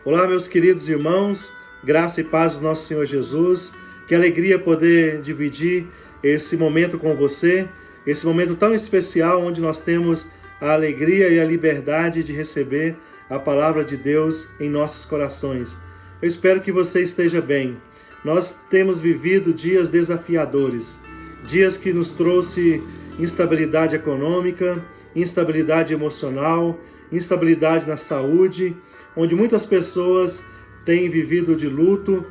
Olá, meus queridos irmãos, graça e paz do nosso Senhor Jesus. Que alegria poder dividir esse momento com você, esse momento tão especial onde nós temos a alegria e a liberdade de receber a palavra de Deus em nossos corações. Eu espero que você esteja bem. Nós temos vivido dias desafiadores, dias que nos trouxe instabilidade econômica, instabilidade emocional, instabilidade na saúde, onde muitas pessoas têm vivido de luto,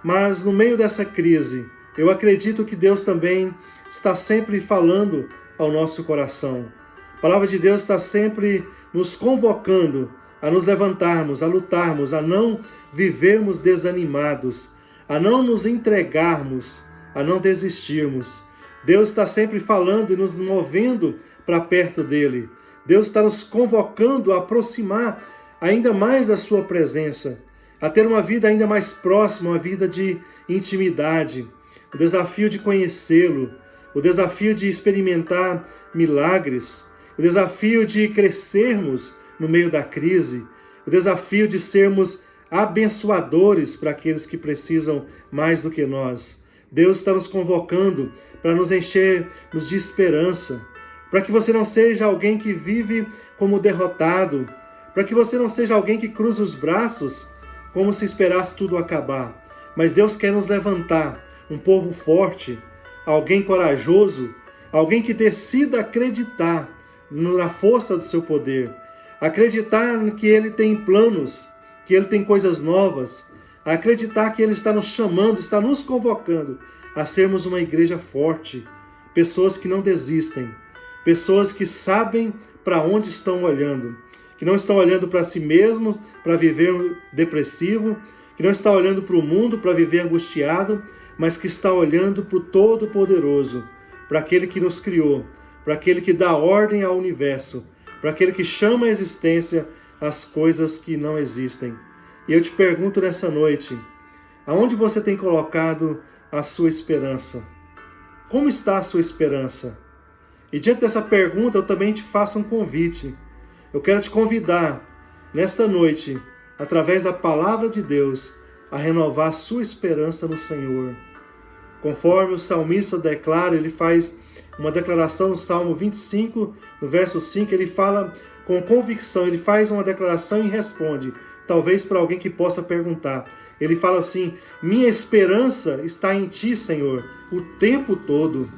mas no meio dessa crise, eu acredito que Deus também está sempre falando ao nosso coração. A palavra de Deus está sempre nos convocando a nos levantarmos, a lutarmos, a não vivermos desanimados, a não nos entregarmos, a não desistirmos. Deus está sempre falando e nos movendo para perto dele. Deus está nos convocando a aproximar ainda mais da sua presença, a ter uma vida ainda mais próxima, uma vida de intimidade, o desafio de conhecê-lo, o desafio de experimentar milagres, o desafio de crescermos no meio da crise, o desafio de sermos abençoadores para aqueles que precisam mais do que nós. Deus está nos convocando para nos enchermos de esperança, para que você não seja alguém que vive como derrotado, para que você não seja alguém que cruza os braços como se esperasse tudo acabar. Mas Deus quer nos levantar, um povo forte, alguém corajoso, alguém que decida acreditar na força do seu poder, acreditar que Ele tem planos, que Ele tem coisas novas, acreditar que Ele está nos chamando, está nos convocando a sermos uma igreja forte, pessoas que não desistem, pessoas que sabem para onde estão olhando, que não estão olhando para si mesmo para viver depressivo, que não está olhando para o mundo para viver angustiado, mas que está olhando para o Todo-Poderoso, para aquele que nos criou, para aquele que dá ordem ao universo, para aquele que chama à existência as coisas que não existem. E eu te pergunto nessa noite, aonde você tem colocado a sua esperança? Como está a sua esperança? E diante dessa pergunta eu também te faço um convite. Eu quero te convidar, nesta noite, através da palavra de Deus, a renovar a sua esperança no Senhor. Conforme o salmista declara, ele faz uma declaração no Salmo 25, no verso 5, ele fala com convicção, ele faz uma declaração e responde, talvez para alguém que possa perguntar. Ele fala assim: minha esperança está em ti, Senhor, o tempo todo.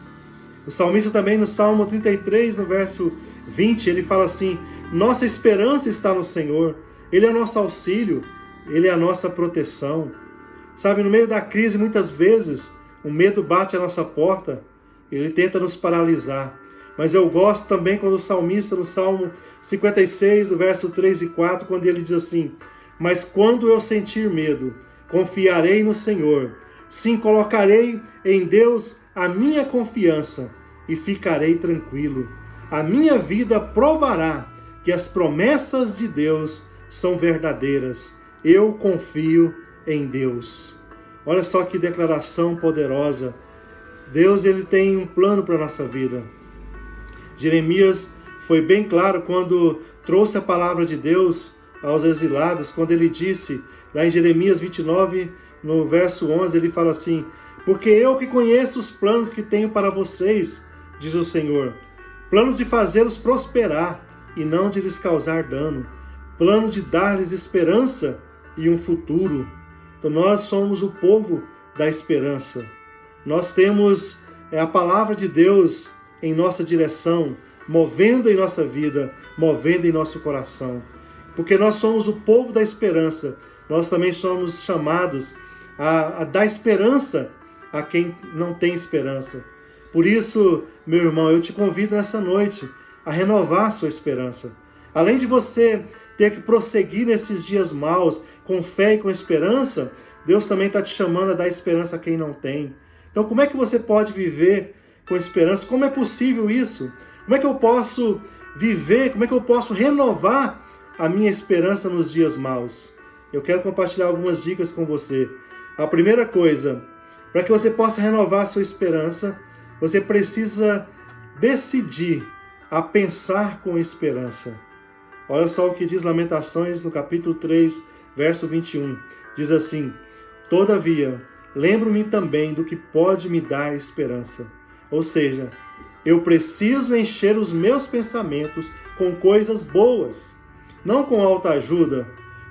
O salmista também no Salmo 33, no verso 20, ele fala assim: nossa esperança está no Senhor, Ele é o nosso auxílio, Ele é a nossa proteção. Sabe, no meio da crise, muitas vezes, o medo bate à nossa porta, ele tenta nos paralisar. Mas eu gosto também quando o salmista, no Salmo 56, no verso 3 e 4, quando ele diz assim: mas quando eu sentir medo, confiarei no Senhor. Sim, colocarei em Deus a minha confiança e ficarei tranquilo. A minha vida provará que as promessas de Deus são verdadeiras. Eu confio em Deus. Olha só que declaração poderosa. Deus, ele tem um plano para a nossa vida. Jeremias foi bem claro quando trouxe a palavra de Deus aos exilados, quando ele disse, lá em Jeremias 29, no verso 11, ele fala assim: porque eu que conheço os planos que tenho para vocês, diz o Senhor, planos de fazê-los prosperar e não de lhes causar dano, plano de dar-lhes esperança e um futuro. Então nós somos o povo da esperança. Nós temos a palavra de Deus em nossa direção, movendo em nossa vida, movendo em nosso coração. Porque nós somos o povo da esperança, nós também somos chamados a dar esperança a quem não tem esperança. Por isso, meu irmão, eu te convido nessa noite a renovar a sua esperança. Além de você ter que prosseguir nesses dias maus, com fé e com esperança, Deus também está te chamando a dar esperança a quem não tem. Então, como é que você pode viver com esperança? Como é possível isso? Como é que eu posso viver? Como é que eu posso renovar a minha esperança nos dias maus? Eu quero compartilhar algumas dicas com você. A primeira coisa, para que você possa renovar a sua esperança, você precisa decidir a pensar com esperança. Olha só o que diz Lamentações no capítulo 3, verso 21, diz assim: todavia, lembro-me também do que pode me dar esperança. Ou seja, eu preciso encher os meus pensamentos com coisas boas, não com autoajuda,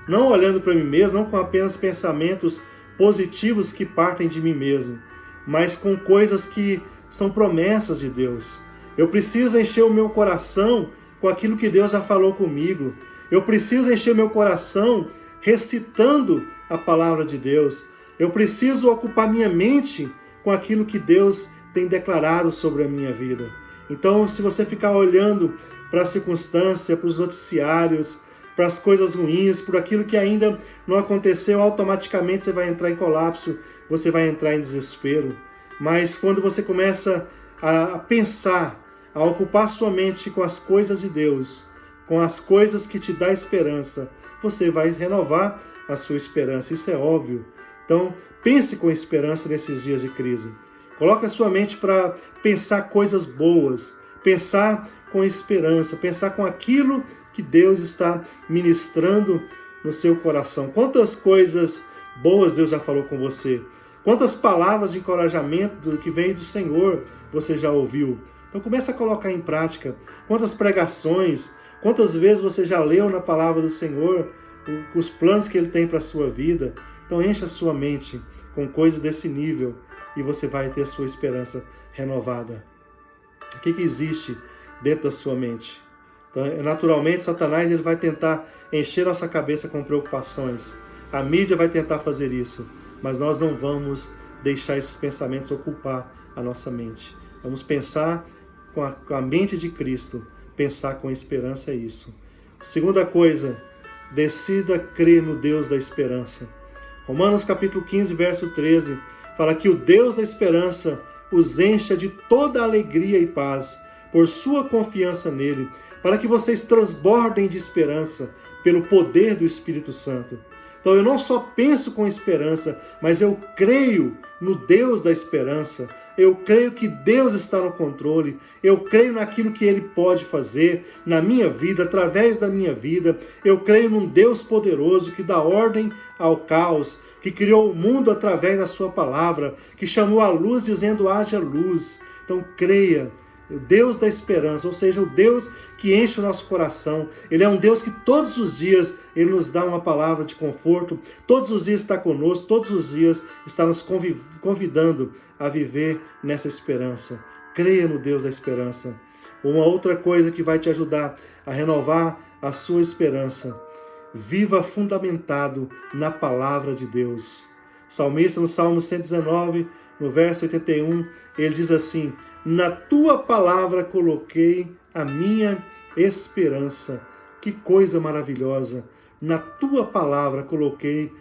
não olhando para mim mesmo, não com apenas pensamentos positivos que partem de mim mesmo, mas com coisas que são promessas de Deus. Eu preciso encher o meu coração com aquilo que Deus já falou comigo. Eu preciso encher o meu coração recitando a palavra de Deus. Eu preciso ocupar minha mente com aquilo que Deus tem declarado sobre a minha vida. Então, se você ficar olhando para a circunstância, para os noticiários, para as coisas ruins, por aquilo que ainda não aconteceu, automaticamente você vai entrar em colapso, você vai entrar em desespero. Mas quando você começa a pensar, a ocupar sua mente com as coisas de Deus, com as coisas que te dão esperança, você vai renovar a sua esperança, isso é óbvio. Então, pense com esperança nesses dias de crise. Coloque a sua mente para pensar coisas boas, pensar com esperança, pensar com aquilo que Deus está ministrando no seu coração. Quantas coisas boas Deus já falou com você? Quantas palavras de encorajamento que vem do Senhor você já ouviu? Então comece a colocar em prática. Quantas pregações, quantas vezes você já leu na palavra do Senhor os planos que Ele tem para a sua vida? Então encha a sua mente com coisas desse nível e você vai ter a sua esperança renovada. O que existe dentro da sua mente? Então, naturalmente, Satanás ele vai tentar encher nossa cabeça com preocupações. A mídia vai tentar fazer isso, mas nós não vamos deixar esses pensamentos ocupar a nossa mente. Vamos pensar com a mente de Cristo, pensar com esperança é isso. Segunda coisa, decida crer no Deus da esperança. Romanos capítulo 15, verso 13, fala que o Deus da esperança os encha de toda alegria e paz, por sua confiança nele, para que vocês transbordem de esperança pelo poder do Espírito Santo. Então eu não só penso com esperança, mas eu creio no Deus da esperança. Eu creio que Deus está no controle. Eu creio naquilo que Ele pode fazer na minha vida, através da minha vida. Eu creio num Deus poderoso que dá ordem ao caos, que criou o mundo através da sua palavra, que chamou a luz dizendo haja luz. Então creia. O Deus da esperança, ou seja, o Deus que enche o nosso coração. Ele é um Deus que todos os dias Ele nos dá uma palavra de conforto, todos os dias está conosco, todos os dias está nos convidando a viver nessa esperança. Creia no Deus da esperança. Uma outra coisa que vai te ajudar a renovar a sua esperança: viva fundamentado na palavra de Deus. O salmista, no Salmo 119, no verso 81, ele diz assim: na tua palavra coloquei a minha esperança. Que coisa maravilhosa! Na tua palavra coloquei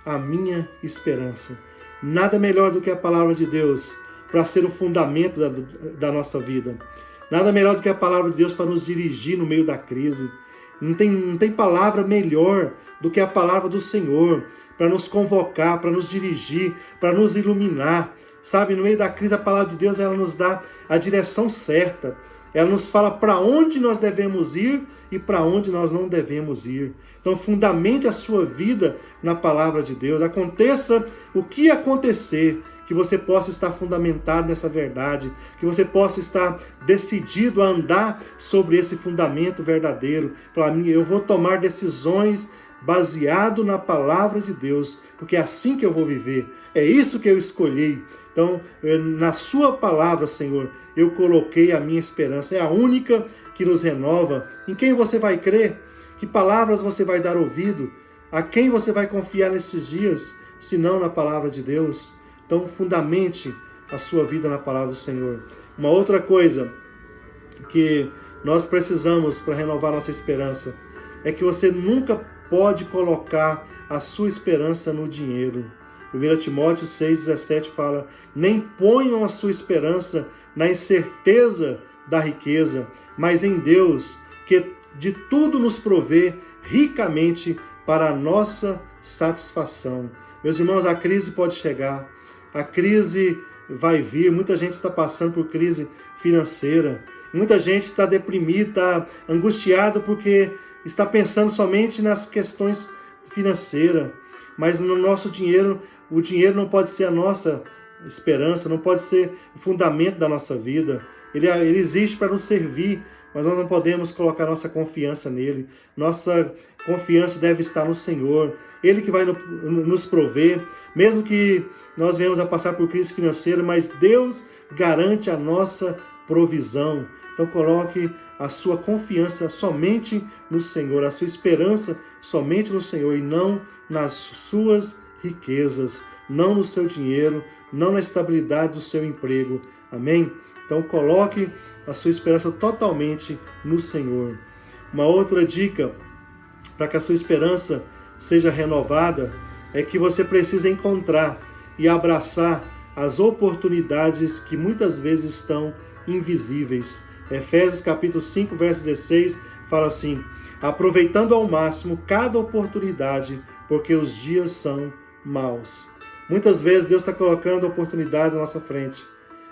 a minha esperança. Nada melhor do que a palavra de Deus para ser o fundamento da nossa vida. Nada melhor do que a palavra de Deus para nos dirigir no meio da crise. Não tem palavra melhor do que a palavra do Senhor para nos convocar, para nos dirigir, para nos iluminar. Sabe, no meio da crise, a palavra de Deus ela nos dá a direção certa. Ela nos fala para onde nós devemos ir e para onde nós não devemos ir. Então, fundamente a sua vida na palavra de Deus. Aconteça o que acontecer, que você possa estar fundamentado nessa verdade, que você possa estar decidido a andar sobre esse fundamento verdadeiro. Falar, eu vou tomar decisões baseado na palavra de Deus, porque é assim que eu vou viver. É isso que eu escolhi. Então, na sua palavra, Senhor, eu coloquei a minha esperança. É a única que nos renova. Em quem você vai crer? Que palavras você vai dar ouvido? A quem você vai confiar nesses dias, se não na palavra de Deus? Então, fundamente a sua vida na palavra do Senhor. Uma outra coisa que nós precisamos para renovar nossa esperança é que você nunca pode colocar a sua esperança no dinheiro. 1 Timóteo 6,17 fala: nem ponham a sua esperança na incerteza da riqueza, mas em Deus, que de tudo nos provê ricamente para a nossa satisfação. Meus irmãos, a crise pode chegar, a crise vai vir, muita gente está passando por crise financeira, muita gente está deprimida, está angustiada porque está pensando somente nas questões financeira, mas no nosso dinheiro, o dinheiro não pode ser a nossa esperança, não pode ser o fundamento da nossa vida. Ele existe para nos servir, mas nós não podemos colocar nossa confiança nele. Nossa confiança deve estar no Senhor. Ele que vai nos prover, mesmo que nós venhamos a passar por crise financeira, mas Deus garante a nossa provisão. Então coloque a sua confiança somente no Senhor, a sua esperança somente no Senhor e não nas suas riquezas, não no seu dinheiro, não na estabilidade do seu emprego. Amém? Então coloque a sua esperança totalmente no Senhor. Uma outra dica para que a sua esperança seja renovada é que você precisa encontrar e abraçar as oportunidades que muitas vezes estão invisíveis. Efésios capítulo 5, verso 16 fala assim: aproveitando ao máximo cada oportunidade, porque os dias são maus. Muitas vezes Deus está colocando oportunidades na nossa frente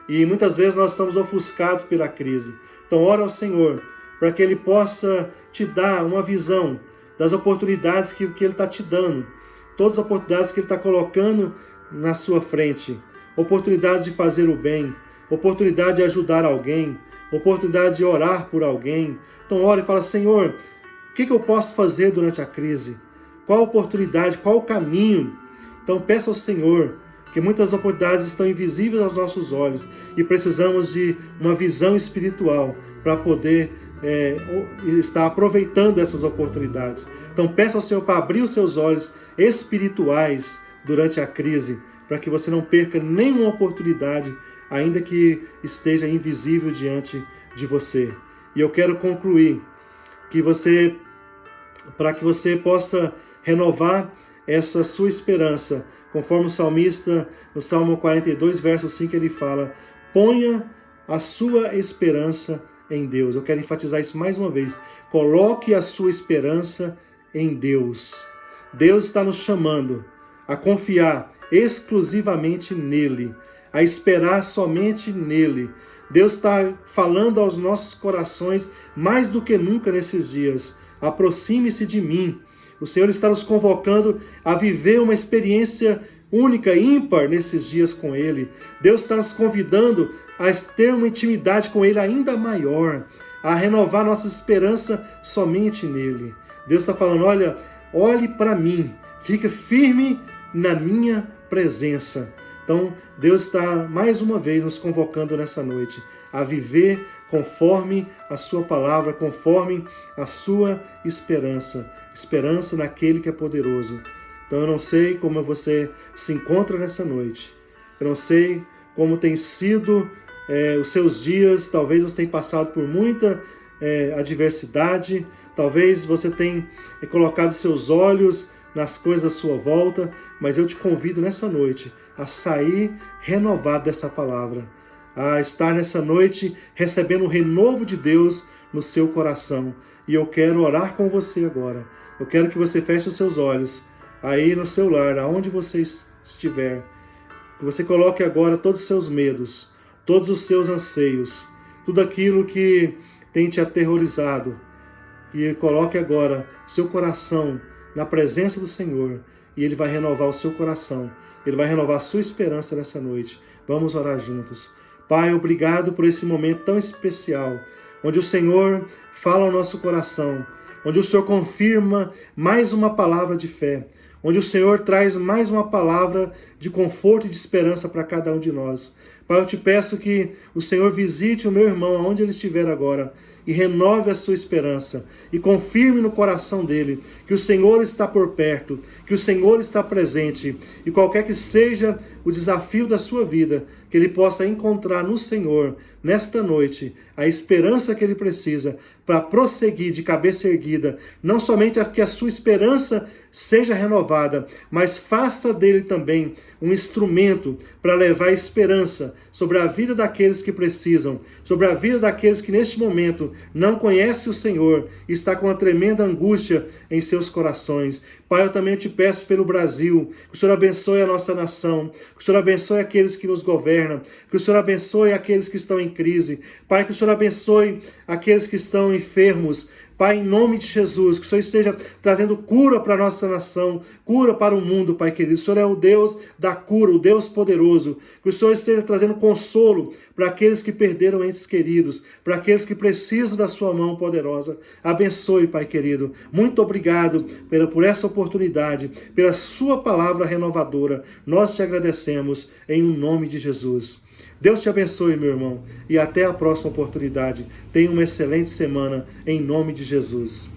e muitas vezes nós estamos ofuscados pela crise. Então ora ao Senhor para que Ele possa te dar uma visão das oportunidades que Ele está te dando, todas as oportunidades que Ele está colocando na sua frente, oportunidade de fazer o bem, oportunidade de ajudar alguém, oportunidade de orar por alguém. Então ora e fala: Senhor, o que eu posso fazer durante a crise? Qual a oportunidade, qual o caminho? Então peça ao Senhor, que muitas oportunidades estão invisíveis aos nossos olhos e precisamos de uma visão espiritual para poder estar aproveitando essas oportunidades. Então peça ao Senhor para abrir os seus olhos espirituais durante a crise, para que você não perca nenhuma oportunidade, ainda que esteja invisível diante de você. E eu quero concluir para que você possa renovar essa sua esperança, conforme o salmista, no Salmo 42, verso 5, ele fala: ponha a sua esperança em Deus. Eu quero enfatizar isso mais uma vez. Coloque a sua esperança em Deus. Deus está nos chamando a confiar exclusivamente nele, a esperar somente nele. Deus está falando aos nossos corações mais do que nunca nesses dias: aproxime-se de mim. O Senhor está nos convocando a viver uma experiência única e ímpar nesses dias com Ele. Deus está nos convidando a ter uma intimidade com Ele ainda maior, a renovar nossa esperança somente nele. Deus está falando: olha, olhe para mim, fica firme na minha presença. Então, Deus está mais uma vez nos convocando nessa noite a viver conforme a sua palavra, conforme a sua esperança. Esperança naquele que é poderoso. Então eu não sei como você se encontra nessa noite. Eu não sei como tem sido os seus dias. Talvez você tenha passado por muita adversidade. Talvez você tenha colocado seus olhos nas coisas à sua volta. Mas eu te convido nessa noite a sair renovado dessa palavra. A estar nessa noite recebendo o renovo de Deus no seu coração. E eu quero orar com você agora. Eu quero que você feche os seus olhos aí no seu lar, aonde você estiver. Que você coloque agora todos os seus medos, todos os seus anseios, tudo aquilo que tem te aterrorizado. E coloque agora seu coração na presença do Senhor. E Ele vai renovar o seu coração. Ele vai renovar a sua esperança nessa noite. Vamos orar juntos. Pai, obrigado por esse momento tão especial, onde o Senhor fala ao nosso coração, onde o Senhor confirma mais uma palavra de fé, onde o Senhor traz mais uma palavra de conforto e de esperança para cada um de nós. Pai, eu te peço que o Senhor visite o meu irmão aonde ele estiver agora e renove a sua esperança e confirme no coração dele que o Senhor está por perto, que o Senhor está presente e qualquer que seja o desafio da sua vida, que ele possa encontrar no Senhor, nesta noite, a esperança que ele precisa para prosseguir de cabeça erguida, não somente que a sua esperança seja renovada, mas faça dele também um instrumento para levar esperança sobre a vida daqueles que precisam, sobre a vida daqueles que neste momento não conhecem o Senhor e está com uma tremenda angústia em seus corações. Pai, eu também te peço pelo Brasil, que o Senhor abençoe a nossa nação, que o Senhor abençoe aqueles que nos governam, que o Senhor abençoe aqueles que estão em crise. Pai, que o Senhor abençoe aqueles que estão enfermos. Pai, em nome de Jesus, que o Senhor esteja trazendo cura para a nossa nação, cura para o mundo, Pai querido. O Senhor é o Deus da cura, o Deus poderoso. Que o Senhor esteja trazendo consolo para aqueles que perderam entes queridos, para aqueles que precisam da sua mão poderosa. Abençoe, Pai querido. Muito obrigado por essa oportunidade, pela sua palavra renovadora. Nós te agradecemos em nome de Jesus. Deus te abençoe, meu irmão, e até a próxima oportunidade. Tenha uma excelente semana, em nome de Jesus.